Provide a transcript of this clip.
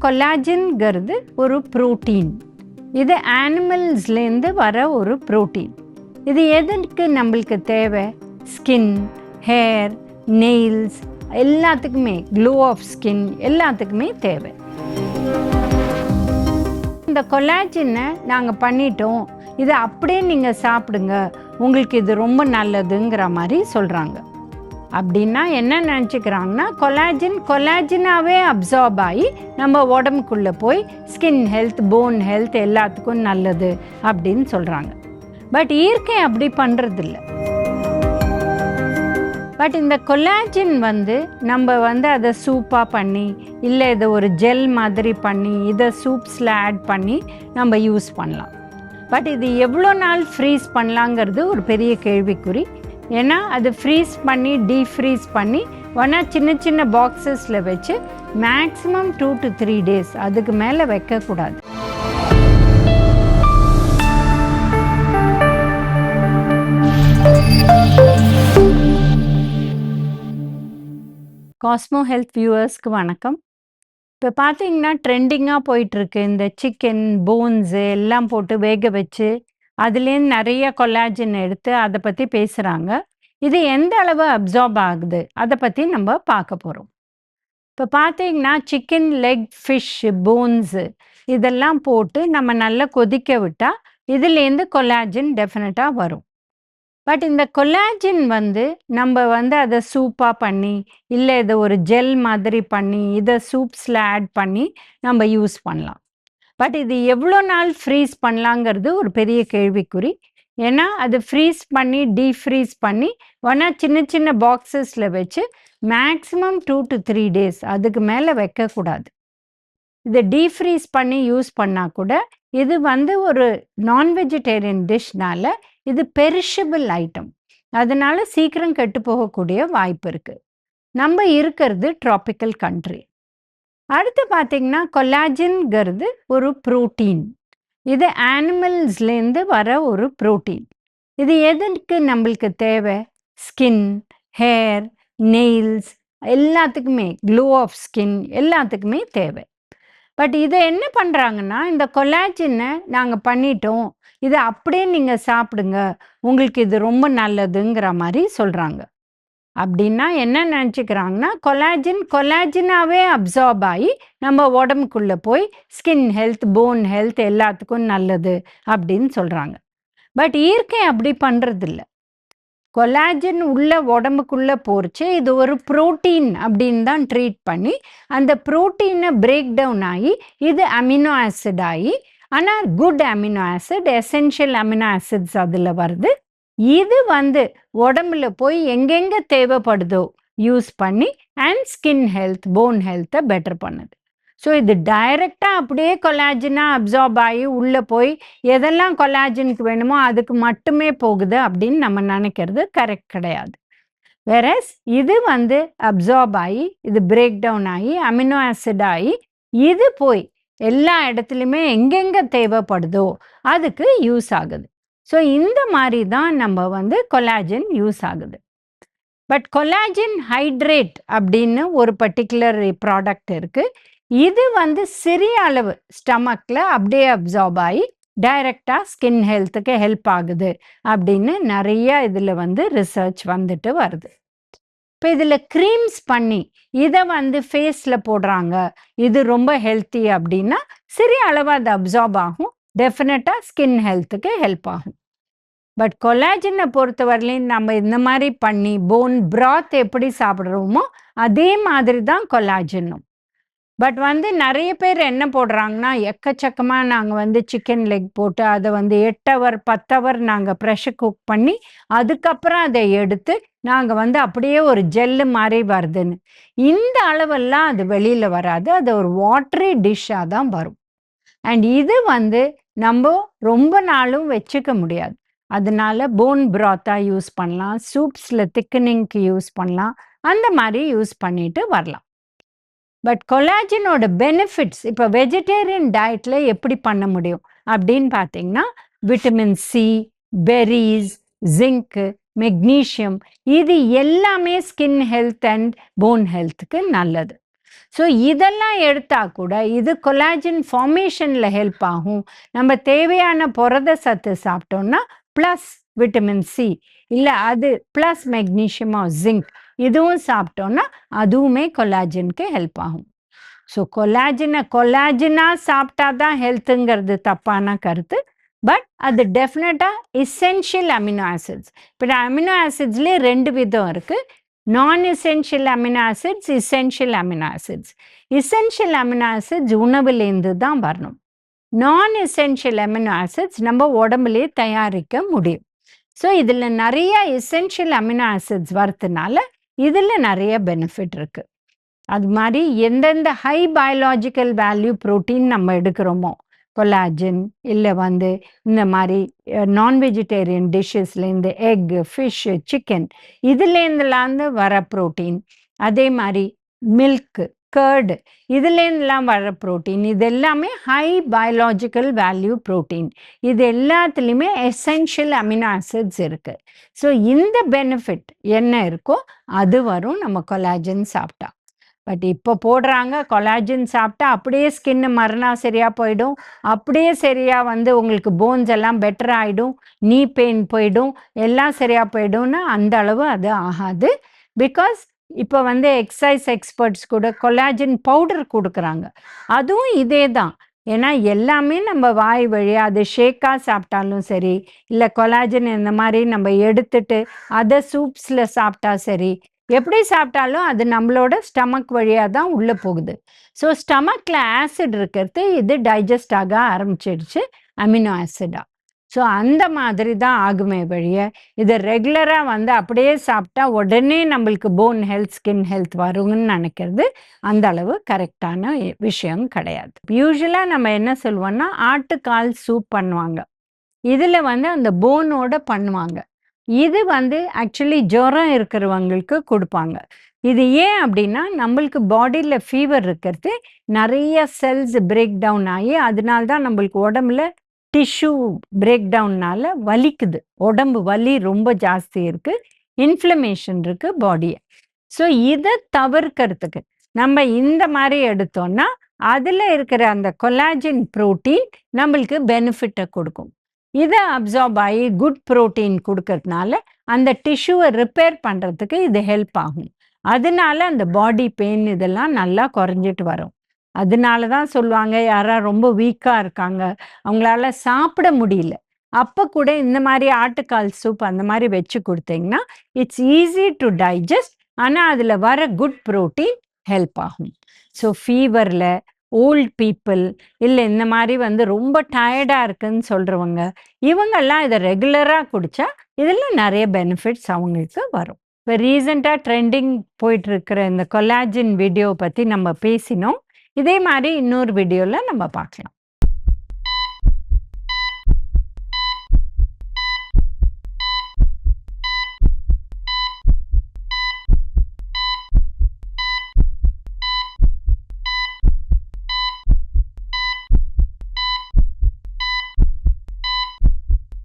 கொலாஜின்ங்கிறது ஒரு புரோட்டீன். இது ஆனிமல்ஸ்லேருந்து வர ஒரு புரோட்டீன். இது எதற்கு நம்மளுக்கு தேவை? ஸ்கின், ஹேர், நெயில்ஸ் எல்லாத்துக்குமே, க்ளோ ஆஃப் ஸ்கின் எல்லாத்துக்குமே தேவை. இந்த கொலாஜினை நாங்கள் பண்ணிட்டோம், இதை அப்படியே நீங்கள் சாப்பிடுங்க, உங்களுக்கு இது ரொம்ப நல்லதுங்கிற மாதிரி சொல்கிறாங்க. அப்படின்னா என்ன நினச்சிக்கிறாங்கன்னா, கொலாஜினாவே அப்சார்ப் ஆகி நம்ம உடம்புக்குள்ளே போய் ஸ்கின் ஹெல்த், போன் ஹெல்த் எல்லாத்துக்கும் நல்லது அப்படின்னு சொல்கிறாங்க. பட் இயற்கை அப்படி பண்ணுறதில்ல. பட் இந்த கொலாஜின் நம்ம அதை சூப்பாக பண்ணி, இல்லை இதை ஒரு ஜெல் மாதிரி பண்ணி, இதை சூப்ஸில் ஆட் பண்ணி நம்ம யூஸ் பண்ணலாம். பட் இது எவ்வளோ நாள் ஃப்ரீஸ் பண்ணலாங்கிறது ஒரு பெரிய கேள்விக்குறி. ஏன்னா அது ஃப்ரீஸ் பண்ணி டீஃப்ரீஸ் பண்ணி ஒன்றா சின்ன சின்ன பாக்ஸஸில் வச்சு மேக்ஸிமம் 2 to 3 days, அதுக்கு மேலே வைக்கக்கூடாது. காஸ்மோ ஹெல்த் வியூவர்ஸ்க்கு வணக்கம். இப்போ பார்த்தீங்கன்னா ட்ரெண்டிங்காக போயிட்டுருக்கு இந்த சிக்கன் போன்ஸு எல்லாம் போட்டு வேக வச்சு அதுலேருந்து நிறைய கொலாஜின் எடுத்து அதை பற்றி பேசுகிறாங்க. இது எந்த அளவு அப்சார்ப் ஆகுது அதை பற்றி நம்ம பார்க்க போகிறோம். இப்போ பார்த்தீங்கன்னா சிக்கன் லெக், ஃபிஷ், போன்ஸு இதெல்லாம் போட்டு நம்ம நல்லா கொதிக்க விட்டால் இதுலேருந்து கொலாஜின் டெஃபினட்டாக வரும். பட் இந்த கொலாஜின் நம்ம அதை சூப்பாக பண்ணி, இல்லை இதை ஒரு ஜெல் மாதிரி பண்ணி, இதை சூப்ஸில் ஆட் பண்ணி நம்ம யூஸ் பண்ணலாம். பட் இது எவ்வளோ நாள் ஃப்ரீஸ் பண்ணலாங்கிறது ஒரு பெரிய கேள்விக்குறி. ஏன்னா அது ஃப்ரீஸ் பண்ணி டீஃப்ரீஸ் பண்ணி ஒன்றா சின்ன சின்ன பாக்ஸஸில் வச்சு மேக்ஸிமம் 2 to 3 days, அதுக்கு மேலே வைக்கக்கூடாது. இதை டீஃப்ரீஸ் பண்ணி யூஸ் பண்ணால் கூட இது ஒரு நான் வெஜிடேரியன் டிஷ்னால இது பெரிஷபிள் ஐட்டம், அதனால சீக்கிரம் கெட்டு போகக்கூடிய வாய்ப்பு இருக்குது. நம்ம இருக்கிறது ட்ராபிக்கல் கண்ட்ரி. அடுத்து பார்த்தீங்கன்னா கொலாஜின்ங்கிறது ஒரு புரோட்டீன். இது ஆனிமல்ஸ்லேருந்து வர ஒரு புரோட்டீன். இது எதற்கு நம்மளுக்கு தேவை? ஸ்கின், ஹேர், நெயில்ஸ் எல்லாத்துக்குமே, க்ளோ ஆஃப் ஸ்கின் எல்லாத்துக்குமே தேவை. பட் இதை என்ன பண்ணுறாங்கன்னா, இந்த கொலாஜினை நாங்கள் பண்ணிட்டோம், இதை அப்படியே நீங்கள் சாப்பிடுங்க, உங்களுக்கு இது ரொம்ப நல்லதுங்கிற மாதிரி சொல்கிறாங்க. அப்படின்னா என்ன நினச்சிக்கிறாங்கன்னா, கொலாஜினாவே அப்சார்ப் ஆகி நம்ம உடம்புக்குள்ளே போய் ஸ்கின் ஹெல்த், போன் ஹெல்த் எல்லாத்துக்கும் நல்லது அப்படின்னு சொல்கிறாங்க. பட் இயற்கை அப்படி பண்ணுறதில்ல. கொலாஜின் உள்ள உடம்புக்குள்ளே போச்சு, இது ஒரு புரோட்டீன் அப்படின்னு தான் ட்ரீட் பண்ணி அந்த புரோட்டீனை பிரேக் டவுன் ஆகி இது அமினோ ஆசிட் ஆகி, ஆனால் good amino acid, essential amino acids அதில் வருது. இது உடம்புல போய் எங்கெங்கே தேவைப்படுதோ யூஸ் பண்ணி அண்ட் ஸ்கின் ஹெல்த், போன் ஹெல்த்தை பெட்டர் பண்ணுது. ஸோ இது டைரெக்டாக அப்படியே கொலாஜினாக அப்சார்ப் ஆகி உள்ளே போய் எதெல்லாம் கொலாஜினுக்கு வேணுமோ அதுக்கு மட்டுமே போகுது அப்படின்னு நம்ம நினைக்கிறது கரெக்ட் கிடையாது. வேறஸ் இது அப்சார்ப் ஆகி, இது பிரேக் டவுன் ஆகி, அமினோ ஆசிட் ஆகி, இது போய் எல்லா இடத்துலையுமே எங்கெங்கே தேவைப்படுதோ அதுக்கு யூஸ் ஆகுது. ஸோ இந்த மாதிரி தான் நம்ம கொலாஜின் யூஸ் ஆகுது. பட் கொலாஜின் ஹைட்ரேட் அப்படின்னு ஒரு பர்டிகுலர் ப்ராடக்ட் இருக்குது. இது சிறிய அளவு ஸ்டமக்கில் அப்படியே அப்சார்ப் ஆகி டைரெக்டாக ஸ்கின் ஹெல்த்துக்கு ஹெல்ப் ஆகுது அப்படின்னு நிறைய இதில் ரிசர்ச் வந்துட்டு வருது. இப்போ இதில் க்ரீம்ஸ் பண்ணி இதை ஃபேஸில் போடுறாங்க, இது ரொம்ப ஹெல்த்தி அப்படின்னா சிறிய அளவு அது அப்சார்ப் ஆகும், டெஃபினட்டாக ஸ்கின் ஹெல்த்துக்கு ஹெல்ப் ஆகும். பட் கொலாஜினை பொறுத்தவரையிலையும் நம்ம இந்த மாதிரி பண்ணி போன் பிராத் எப்படி சாப்பிட்றோமோ அதே மாதிரி தான் கொலாஜினும். பட் நிறைய பேர் என்ன போடுறாங்கன்னா, எக்கச்சக்கமாக நாங்கள் சிக்கன் லெக் போட்டு அதை 8 hour 10 hour நாங்கள் ப்ரெஷர் குக் பண்ணி அதுக்கப்புறம் அதை எடுத்து நாங்கள் அப்படியே ஒரு ஜெல்லு மாதிரி வருதுன்னு. இந்த அளவெல்லாம் அது வெளியில் வராது, அது ஒரு வாட்டரி டிஷ்ஷாக தான் வரும். அண்ட் இது நம்ம ரொம்ப நாளும் வச்சுக்க முடியாது. அதனால போன் பிராத்தாக யூஸ் பண்ணலாம், சூப்ஸில் திக்கனிங்க்கு யூஸ் பண்ணலாம், அந்த மாதிரி யூஸ் பண்ணிட்டு வரலாம். பட் கொலாஜினோட பெனிஃபிட்ஸ் இப்போ வெஜிடேரியன் டயட்டில் எப்படி பண்ண முடியும் அப்படின்னு பார்த்தீங்கன்னா, விட்டமின் சி, பெர்ரீஸ், ஜிங்க்கு, மெக்னீஷியம் இது எல்லாமே ஸ்கின் ஹெல்த் அண்ட் போன் ஹெல்த்துக்கு நல்லது. ஸோ இதெல்லாம் எடுத்தா கூட இது கொலாஜன் ஃபார்மேஷனில் ஹெல்ப் ஆகும். நம்ம தேவையான புரத சத்து சாப்பிட்டோம்னா ப்ளஸ் விட்டமின் சி, இல்லை அது ப்ளஸ் மெக்னீஷியம் ஆர் ஜிங்க் இதுவும் சாப்பிட்டோம்னா அதுவுமே கொலாஜனுக்கு ஹெல்ப் ஆகும். ஸோ கொலாஜனாக சாப்பிட்டா தான் ஹெல்த்துங்கிறது தப்பான கருத்து. பட் அது டெஃபினட்டாக எசென்ஷியல் அமினோ ஆசிட்ஸ். இப்போ அமினோ ஆசிட்ஸ்லேயே 2 விதம் இருக்குது. நான் essential amino acids, essential amino acids. Essential amino acids உணவுலேருந்து தான் வரணும். நான் எசென்ஷியல் அமினோ ஆசிட்ஸ் நம்ம உடம்புலேயே தயாரிக்க முடியும். ஸோ இதில் நிறைய எசென்ஷியல் அமினோ ஆசிட்ஸ் வரதுனால இதில் நிறைய பெனிஃபிட் இருக்குது. அது மாதிரி எந்தெந்த ஹை பயாலாஜிக்கல் வேல்யூ ப்ரோட்டீன் நம்ம எடுக்கிறோமோ, கொலாஜன் இல்லை இந்த மாதிரி நான் வெஜிடேரியன் டிஷ்ஷஸ்லேருந்து எக், ஃபிஷ், சிக்கன் இதுலேருந்துலாம் வர ப்ரோட்டீன், அதே மாதிரி மில்க்கு, கர்டு இதுலேருந்துலாம் வர ப்ரோட்டீன், இது எல்லாமே ஹை பயாலாஜிக்கல் வேல்யூ ப்ரோட்டீன். இது எல்லாத்துலேயுமே எசென்ஷியல் அமினோ ஆசிட்ஸ் இருக்குது. ஸோ இந்த பெனிஃபிட் என்ன இருக்கோ அது வரும் நம்ம கொலாஜன் சாப்பிட்டா. பட் இப்போ போடுறாங்க கொலாஜன் சாப்பிட்டா அப்படியே ஸ்கின்னு மறுநாள் சரியாக போயிடும், அப்படியே சரியாக உங்களுக்கு போன்ஸ் எல்லாம் பெட்டர் ஆகிடும், நீ பெயின் போயிடும், எல்லாம் சரியாக போயிடும்னா அந்த அளவு அது ஆகாது. பிகாஸ் இப்போ எக்ஸசைஸ் எக்ஸ்பர்ட்ஸ் கூட கொலாஜன் பவுடர் கொடுக்குறாங்க. அதுவும் இதே தான். ஏன்னா எல்லாமே நம்ம வாய் வழியாக அது ஷேக்காக சாப்பிட்டாலும் சரி, இல்லை கொலாஜன் இந்த மாதிரி நம்ம எடுத்துட்டு அதை சூப்ஸில் சாப்பிட்டா சரி, எப்படி சாப்பிட்டாலும் அது நம்மளோட ஸ்டமக் வழியாக தான் உள்ளே போகுது. ஸோ ஸ்டமக்கில் ஆசிட் இருக்கிறது இது டைஜஸ்ட் ஆக ஆரம்பிச்சிடுச்சு அமினோ ஆசிடாக. ஸோ அந்த மாதிரி தான் ஆகுமே வழிய இதை ரெகுலராக அப்படியே சாப்பிட்டா உடனே நம்மளுக்கு போன் ஹெல்த், ஸ்கின் ஹெல்த் வருங்கன்னு நினைக்கிறது அந்த அளவு கரெக்டான விஷயம் கிடையாது. யூஸ்வலாக நம்ம என்ன சொல்லுவோம்னா ஆட்டுக்கால் சூப் பண்ணுவாங்க. இதில் அந்த போனோட பண்ணுவாங்க. இது ஆக்சுவலி ஜுரம் இருக்கிறவங்களுக்கு கொடுப்பாங்க. இது ஏன் அப்படின்னா நம்மளுக்கு பாடியில் ஃபீவர் இருக்கிறது நிறைய செல்ஸ் பிரேக் டவுன் ஆகி அதனால தான் நம்மளுக்கு உடம்புல டிஷ்யூ பிரேக் டவுன்னால வலிக்குது. உடம்பு வலி ரொம்ப ஜாஸ்தி இருக்குது, இன்ஃப்ளமேஷன் இருக்குது பாடியை. ஸோ இதை தவிர்க்கிறதுக்கு நம்ம இந்த மாதிரி எடுத்தோம்னா அதில் இருக்கிற அந்த கொலாஜன் ப்ரோட்டீன் நம்மளுக்கு பெனிஃபிட்டை கொடுக்கும். இதை அப்சார்ப் ஆகி குட் ப்ரோட்டீன் கொடுக்கறதுனால அந்த டிஷ்யூவை ரிப்பேர் பண்ணுறதுக்கு இது ஹெல்ப் ஆகும். அதனால அந்த பாடி பெயின் இதெல்லாம் நல்லா குறைஞ்சிட்டு வரும். அதனால தான் சொல்லுவாங்க யாராவது ரொம்ப வீக்காக இருக்காங்க, அவங்களால சாப்பிட முடியல, அப்போ கூட இந்த மாதிரி ஆட்டுக்கால் சூப் அந்த மாதிரி வச்சு கொடுத்தீங்கன்னா இட்ஸ் ஈஸி டு டைஜஸ்ட். ஆனால் அதில் வர குட் ப்ரோட்டீன் ஹெல்ப் ஆகும். ஸோ ஃபீவரில், ஓல்ட் பீப்புள், இல்லை இந்த மாதிரி ரொம்ப டயர்டாக இருக்குன்னு சொல்கிறவங்க இவங்கெல்லாம் இதை ரெகுலராக குடித்தா இதில் நிறைய பெனிஃபிட்ஸ் அவங்களுக்கு வரும். இப்போ ரீசெண்டாக ட்ரெண்டிங் போயிட்டுருக்கிற இந்த கொலாஜன் வீடியோ பற்றி நம்ம பேசினோம். இதே மாதிரி இன்னொரு வீடியோவில் நம்ம பார்க்கலாம்.